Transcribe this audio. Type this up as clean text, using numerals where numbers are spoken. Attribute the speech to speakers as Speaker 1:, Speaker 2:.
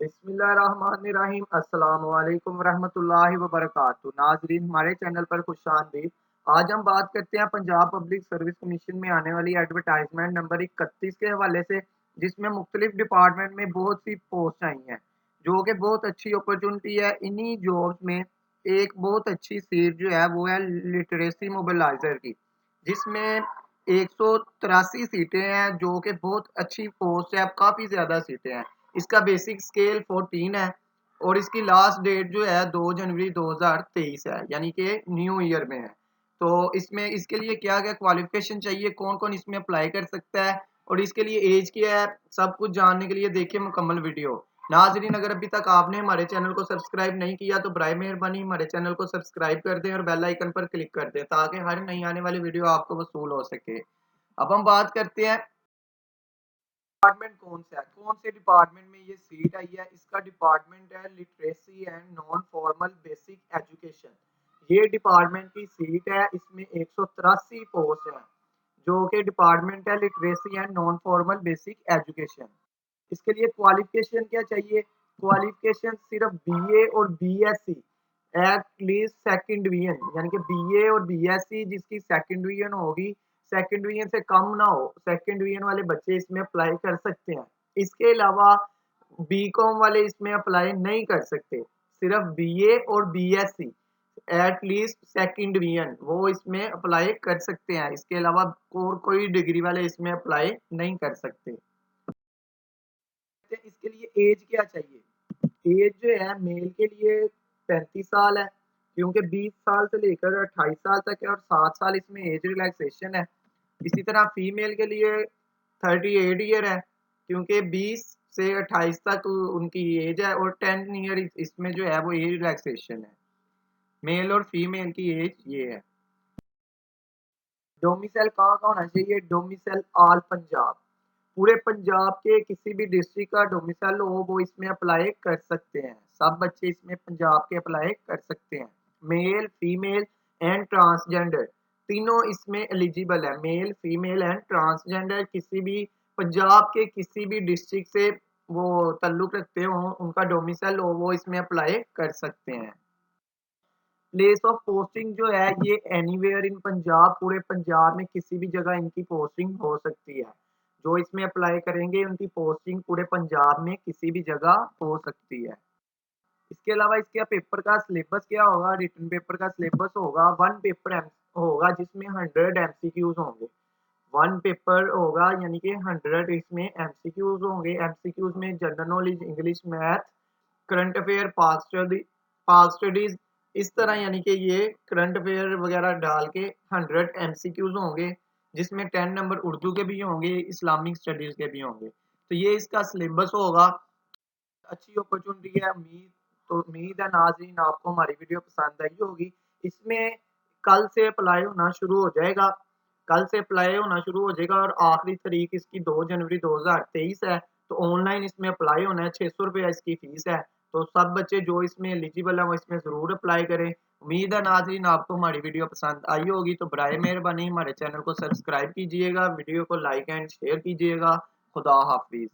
Speaker 1: बिस्मिल्लाहिर्रहमानिर्रहीम अस्सलाम वालेकुम रहमतुल्लाहि व बरकातहू। नाजरीन, हमारे चैनल पर खुशामदीद। आज हम बात करते हैं पंजाब पब्लिक सर्विस कमीशन में आने वाली एडवर्टाइजमेंट नंबर 31 के हवाले से, जिसमें मुख्तलिफ डिपार्टमेंट में बहुत सी पोस्ट आई हैं, जो कि बहुत अच्छी अपॉर्चुनिटी है। इन्हीं जॉब्स में एक बहुत अच्छी सीट जो है वो है लिटरेसी मोबिलाइजर की, जिसमें 183 सीटें हैं, जो कि बहुत अच्छी पोस्ट है। काफ़ी ज़्यादा सीटें हैं। इसका बेसिक स्केल 14 है और इसकी लास्ट डेट जो है 2 जनवरी 2023 है, यानी कि न्यू ईयर में है। तो इसमें इसके लिए क्या क्या क्वालिफिकेशन चाहिए, कौन कौन इसमें अप्लाई कर सकता है और इसके लिए एज क्या है, सब कुछ जानने के लिए देखिए मुकम्मल वीडियो। नाजरीन, अगर अभी तक आपने हमारे चैनल को सब्सक्राइब नहीं किया तो बराए मेहरबानी हमारे चैनल को सब्सक्राइब कर दें और बेल आइकन पर क्लिक कर दें, ताकि हर नई आने वाली वीडियो आपको वसूल हो सके। अब हम बात करते हैं डिपार्टमेंट कौन सा है, कौन से डिपार्टमेंट में ये सीट आई है। इसका डिपार्टमेंट है literacy and non formal basic education. ये डिपार्टमेंट की सीट है। इसमें 183 पोस्ट है, जो कि डिपार्टमेंट है literacy and non formal basic education. इसके लिए क्वालिफिकेशन क्या चाहिए? क्वालिफिकेशन सिर्फ बीए और BSc at least second division, यानी कि बीए और बीएससी जिसकी सेकंड डिवीजन होगी, सेकंड डिवीजन से कम ना हो, सेकंड डिवीजन वाले बच्चे इसमें अप्लाई कर सकते हैं। इसके अलावा बीकॉम वाले इसमें अप्लाई नहीं कर सकते। सिर्फ बीए और BSc at least second division वो इसमें अप्लाई कर सकते हैं। इसके अलावा और कोई डिग्री वाले इसमें अप्लाई नहीं कर सकते। इसके लिए एज क्या चाहिए? एज जो है मेल के लिए 35 साल है, क्योंकि 20 साल से लेकर 28 साल तक है और 7 साल इसमें एज रिलैक्सेशन है। इसी तरह फीमेल के लिए 38 ईयर है, क्योंकि 20 से 28 तक उनकी एज है और 10 ईयर इसमें जो है वो एज रिलैक्सेशन है। मेल और फीमेल की एज ये है। डोमिसाइल कहाँ का होना चाहिए? डोमिसाइल ऑल पंजाब, पूरे पंजाब के किसी भी डिस्ट्रिक्ट का डोमिसाइल हो वो इसमें अप्लाई कर सकते हैं। सब बच्चे इसमें पंजाब के अप्लाई कर सकते हैं। मेल, फीमेल एंड ट्रांसजेंडर तीनों इसमें एलिजिबल है। मेल, फीमेल एंड ट्रांसजेंडर किसी भी पंजाब के किसी भी डिस्ट्रिक्ट से वो ताल्लुक रखते हो, उनका डोमिसाइल हो, वो इसमें अप्लाई कर सकते हैं। प्लेस ऑफ पोस्टिंग जो है ये एनीवेयर इन पंजाब, पूरे पंजाब में किसी भी जगह इनकी पोस्टिंग हो सकती है। जो इसमें अप्लाई करेंगे उनकी पोस्टिंग पूरे पंजाब में किसी भी जगह हो सकती है। इसके अलावा इसके पेपर का सिलेबस क्या होगा? रिटन पेपर का सिलेबस होगा 1 पेपर होगा, जिसमें 100 एमसीक्यूज होंगे। 1 पेपर होगा, यानी कि 100 इसमें एमसीक्यूज होंगे। एमसीक्यूज में general knowledge, English, math, current affair, पाक स्टडीज, इस तरह, यानी कि ये करंट अफेयर वगैरह डाल के 100 एमसीक्यूज होंगे, जिसमें 10 नंबर उर्दू के भी होंगे, इस्लामिक स्टडीज के भी होंगे। तो ये इसका सिलेबस होगा। अच्छी अपॉर्चुनिटी है। उम्मीद है नाज़रीन आपको हमारी वीडियो पसंद आई होगी। इसमें कल से अप्लाई होना शुरू हो जाएगा। कल से अप्लाई होना शुरू हो जाएगा और आखिरी तारीख इसकी 2 जनवरी 2023 है। तो ऑनलाइन इसमें अप्लाई होना है। 600 रुपया इसकी फीस है। तो सब बच्चे जो इसमें एलिजिबल है वो इसमें ज़रूर अप्लाई करें। उम्मीद है नाज़रीन आपको हमारी वीडियो पसंद आई होगी। तो बराए मेहरबानी हमारे चैनल को सब्सक्राइब कीजिएगा, वीडियो को लाइक एंड शेयर कीजिएगा। खुदा हाफिज़।